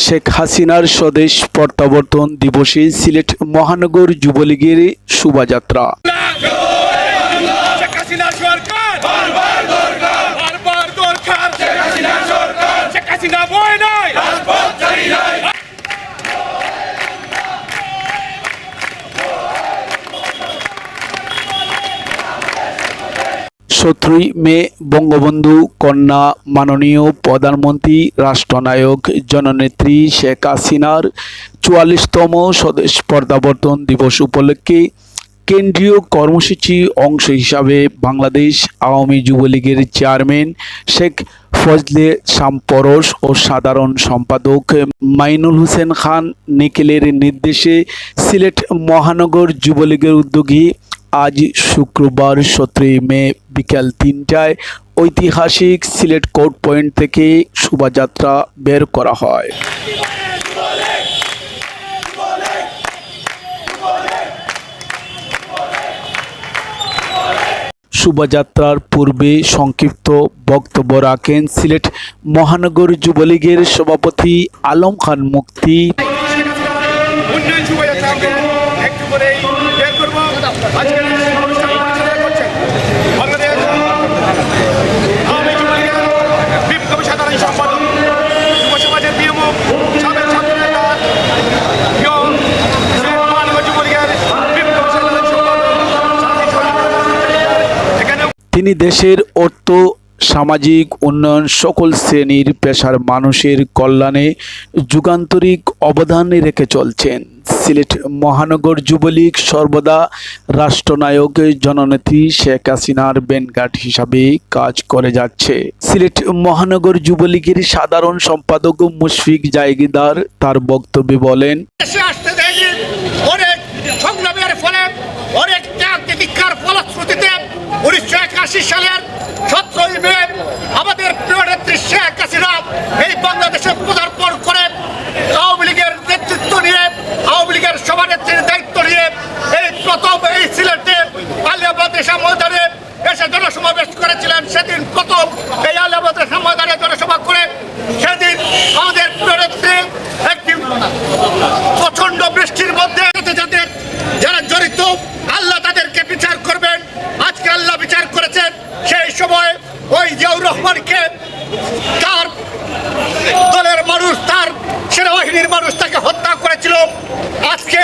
শেখ হাসিনার স্বদেশ প্রত্যাবর্তন দিবসে সিলেট মহানগর যুবলীগের শোভাযাত্রা। সতেরোই মে বঙ্গবন্ধু কন্যা মাননীয় প্রধানমন্ত্রী রাষ্ট্রনায়ক জননেত্রী শেখ হাসিনার ৪৪তম স্বদেশ প্রত্যাবর্তন দিবস উপলক্ষে কেন্দ্রীয় কর্মসূচি অংশ হিসাবে বাংলাদেশ আওয়ামী যুবলীগের চেয়ারম্যান শেখ ফজলে শামপরশ ও সাধারণ সম্পাদক মাইনুল হোসেন খান নিখিলের নির্দেশে সিলেট মহানগর যুবলীগের উদ্যোগে আজ শুক্রবার ১৭ মে বিকাল ৩টায় ঐতিহাসিক সিলেট কোর্ট পয়েন্ট থেকে শোভাযাত্রা বের করা হয়। শোভাযাত্রার পূর্বে সংক্ষিপ্ত বক্তব্য রাখেন সিলেট মহানগর যুবলীগের সভাপতি আলম খান মুক্তি। তিনি দেশের অর্থ সামাজিক উন্নয়ন সকল শ্রেণীর পেশার মানুষের কল্যাণে যুগান্তরিক অবদান রেখে চলছেন। সিলেট মহানগর যুবলীগ সর্বদা রাষ্ট্রনায়ক জননেত্রী শেখ হাসিনার ব্যানগার্ড হিসাবে কাজ করে যাচ্ছে। সিলেট মহানগর যুবলীগের সাধারণ সম্পাদক মুশফিক জায়গিদার তার বক্তব্যে বলেন, সালের ১৭ মে আমাদের প্রিয় নেত্রী শেখ হাসিনা এই বাংলাদেশে পদার্পণ করে আওয়ামী লীগের নেতৃত্ব নিয়ে, আওয়ামী লীগের সভানেত্রীর দায়িত্ব নিয়ে এই প্রথম এই সিলেটে আলিয়া মাদ্রাসা ময়দানে এসে জনসমাবেশ করেছিলেন। সেদিন প্রথম এই আলিয়া মাদ্রাসা ময়দানে জনসভা করে সেদিন আমাদের প্রিয় নেত্রী একটি প্রচন্ড বৃষ্টির মধ্যে যাদের যারা জড়িত আল্লাহ তাদেরকে বিচার করবেন। আজকে আল্লাহ বিচার করেছেন। সেই সময় ওই জিয়াউর রহমানকে তার দলের মানুষ, তার সেনাবাহিনীর মানুষ তাকে হত্যা করেছিল। আজকে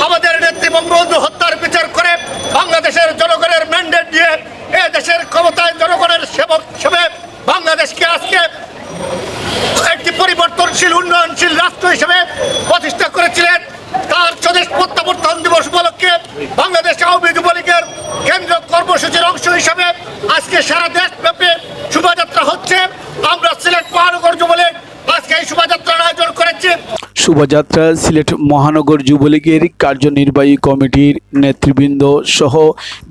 আমাদের নেত্রী বঙ্গবন্ধু হত্যার বিচার করে বাংলাদেশের জনগণের ম্যান্ডেট দিয়ে এ দেশের ক্ষমতায় জনগণের সেবক হিসেবে বাংলাদেশকে আজকে একটি পরিবর্তনশীল উন্নয়নশীল রাষ্ট্র হিসেবে প্রতিষ্ঠা করেছিলেন। তার স্বদেশ প্রত্যাবর্তন দিবস উপলক্ষে বাংলাদেশ আওয়ামী যুবলীগের কেন্দ্রীয় কর্মসূচির অংশ হিসাবে আজকে সারা দেশব্যাপী শোভাযাত্রা হচ্ছে। আমরা সিলেট মহানগর যুবলীগ আজকে এই শোভাযাত্রার আয়োজন করেছি। শোভাযাত্রা সিলেট মহানগর যুবলীগের কার্যনির্বাহী কমিটির নেতৃবৃন্দ সহ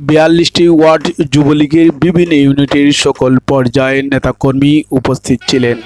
৪২টি ওয়ার্ড যুবলীগের বিভিন্ন ইউনিটের সকল পর্যায়ের নেতাকর্মী উপস্থিত ছিলেন।